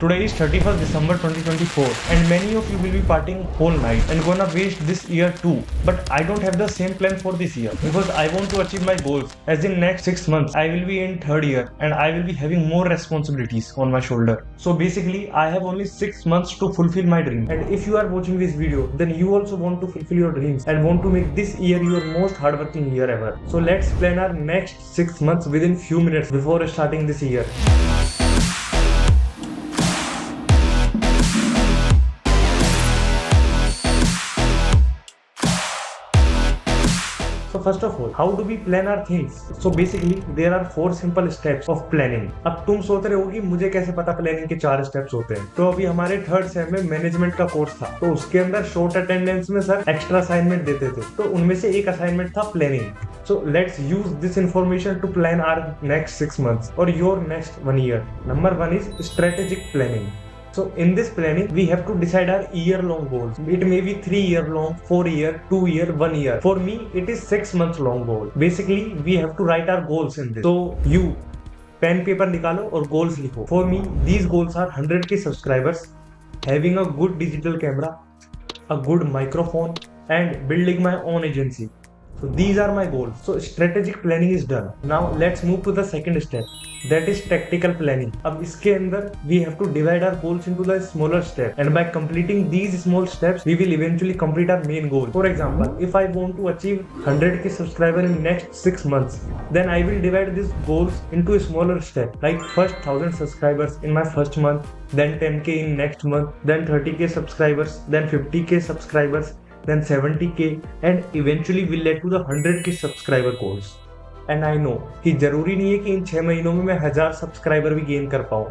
Today is 31st December 2024 and many of you will be partying whole night and gonna waste this year too. But I don't have the same plan for this year because I want to achieve my goals. As in next 6 months I will be in third year and I will be having more responsibilities on my shoulder. So basically I have only 6 months to fulfill my dream. And if you are watching this video, then you also want to fulfill your dreams and want to make this year your most hardworking year ever. So let's plan our next 6 months within few minutes before starting this year. So first of all, how do we plan our things? So basically there are 4 simple steps of planning. अब तुम सोच रहे होगी मुझे कैसे पता planning के 4 steps होते हैं। तो अभी हमारे थर्ड सेम में मैनेजमेंट का कोर्स था, तो उसके अंदर शॉर्ट अटेंडेंस में सर एक्स्ट्रा असाइनमेंट देते थे, तो उनमें से एक असाइनमेंट था planning. So let's use this information to plan our next 6 months or your next 1 year. Number 1 is strategic planning. So in this planning, we have to decide our year-long goals. It may be 3-year long, 4-year, 2-year, 1 year. For me, it is 6 months long goal. Basically, we have to write our goals in this. So you, pen paper निकालो और goals लिखो. For me, these goals are 100k subscribers, having a good digital camera, a good microphone, and building my own agency. So these are my goals. So strategic planning is done. Now let's move to the second step. That is tactical planning. अब इसके अंदर we have to divide our goals into the smaller steps, and by completing these small steps, we will eventually complete our main goal. For example, if I want to achieve 100k subscriber in next 6 months, then I will divide these goals into a smaller step. Like first 1000 subscribers in my first month, then 10k in next month, then 30k subscribers, then 50k subscribers, then 70k, and eventually will lead to the 100k subscriber goals. And I know कि जरूरी नहीं है कि इन 6 महीनों में मैं 1000 subscriber भी gain कर पाऊँ,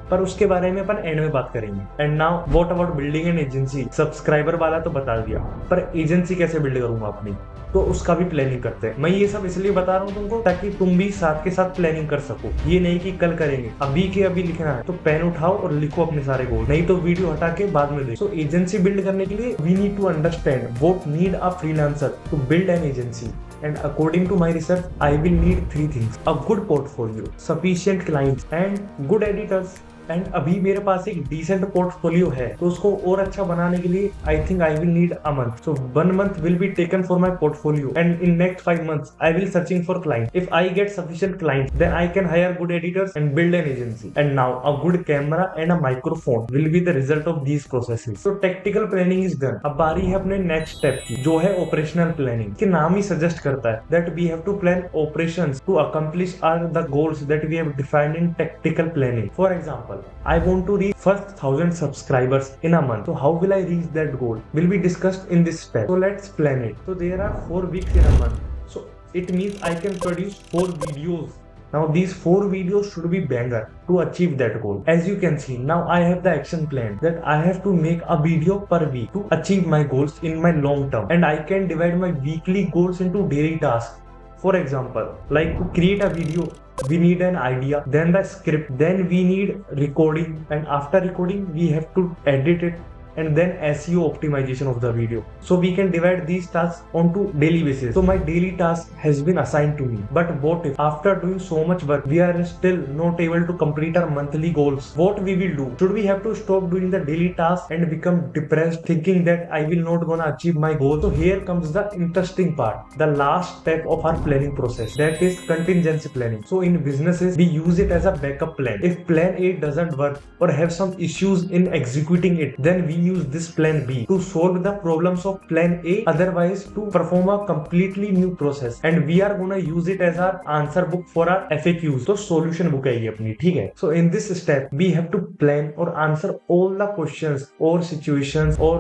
पर उसके बारे में अपन एंड में बात करेंगे। And now what about building an agency? Subscriber वाला तो बता दिया, पर एजेंसी कैसे बिल्ड करूंगा अपनी, तो उसका भी प्लानिंग करते हैं। मैं ये सब इसलिए बता रहा हूँ तुमको ताकि तुम भी साथ के साथ प्लानिंग कर सको। ये नहीं कि कल करेंगे, अभी के अभी लिखना है तो पेन उठाओ और लिखो अपने सारे गोल, नहीं तो वीडियो हटा के बाद में देखो। एजेंसी बिल्ड करने के लिए we need to understand what need a freelancer to build an agency. And according to my research, I will need 3 things: a good portfolio, sufficient clients, and good editors. And अभी मेरे पास एक decent portfolio है, तो उसको और अच्छा बनाने के लिए I think I will need a month. So 1 month will be taken for my portfolio and in next 5 months I will searching for client. If I get sufficient client, then I can hire good editors and build an agency. And now a good camera and a microphone will be the result of these processes. So technical planning is done. अब बारी है अपने next step की, जो है operational planning. के नाम ही suggest करता है that we have to plan operations to accomplish our the goals that we have defined in technical planning. For example, I want to reach first 1000 subscribers in a month. So how will I reach that goal will be discussed in this step. So let's plan it. So there are 4 weeks in a month. So it means I can produce 4 videos. Now these 4 videos should be banger to achieve that goal. As you can see, now I have the action plan that I have to make a video per week to achieve my goals in my long term. And I can divide my weekly goals into daily tasks. For example, like to create a video, we need an idea, then the script, then we need recording, and after recording we have to edit it, and then SEO optimization of the video. So we can divide these tasks onto daily basis. So my daily task has been assigned to me. But what if after doing so much work, we are still not able to complete our monthly goals? What we will do? Should we have to stop doing the daily task and become depressed thinking that I will not gonna achieve my goal? So here comes the interesting part, the last step of our planning process, that is contingency planning. So in businesses, we use it as a backup plan. If plan A doesn't work or have some issues in executing it, then we use this plan B to solve the problems of plan A, otherwise to perform a completely new process, and we are gonna use it as our answer book for our FAQs. तो solution book है ये अपनी, ठीक है. So in this step we have to plan or answer all the questions or situations or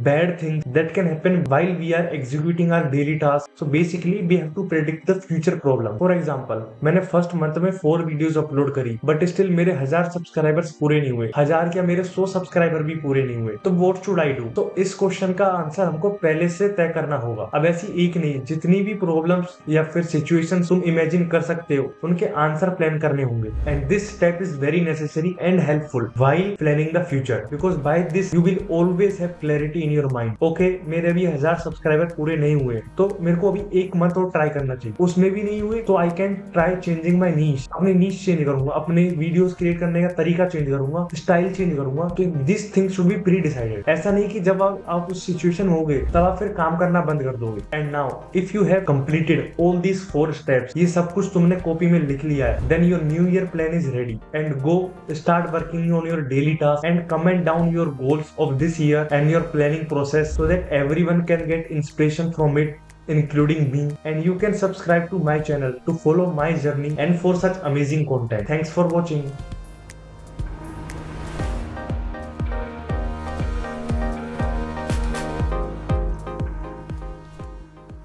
bad things that can happen while we are executing our daily tasks. So basically we have to predict the future problem. For example, मैंने first month में 4 videos upload करी, but still मेरे 1000 subscribers पूरे नहीं हुए. 1000 क्या, मेरे 100 subscriber भी पूरे नहीं हुए. तो व्हाट शुड आई डू? तो इस क्वेश्चन का आंसर हमको पहले से तय करना होगा. अब ऐसी एक नहीं, जितनी भी प्रॉब्लम्स या फिर सिचुएशन तुम इमेजिन कर सकते हो, उनके आंसर प्लान करने होंगे. And this step is very necessary and helpful while planning the future, because by this you will always have clarity clarity in your mind. Okay, मेरे अभी 1000 सब्सक्राइबर पूरे नहीं हुए, तो मेरे को अभी एक मंथ और ट्राई करना चाहिए। उसमें भी नहीं हुए तो I can try changing my niche, अपनी नीश चेंज करूंगा, अपने वीडियोस क्रिएट करने का तरीका चेंज करूंगा, स्टाइल चेंज करूंगा। तो this thing should be pre decided. ऐसा नहीं कि जब आप उस सिचुएशन हो गए तब आप फिर काम करना बंद कर दोगे। And now if you have completed all these 4 steps, ये सब कुछ तुमने कॉपी में लिख लिया है, then your new year plan is ready and go start working on your daily task and comment down your goals of this year and your planning process so that everyone can get inspiration from it, including me. And you can subscribe to my channel to follow my journey and for such amazing content. Thanks for watching.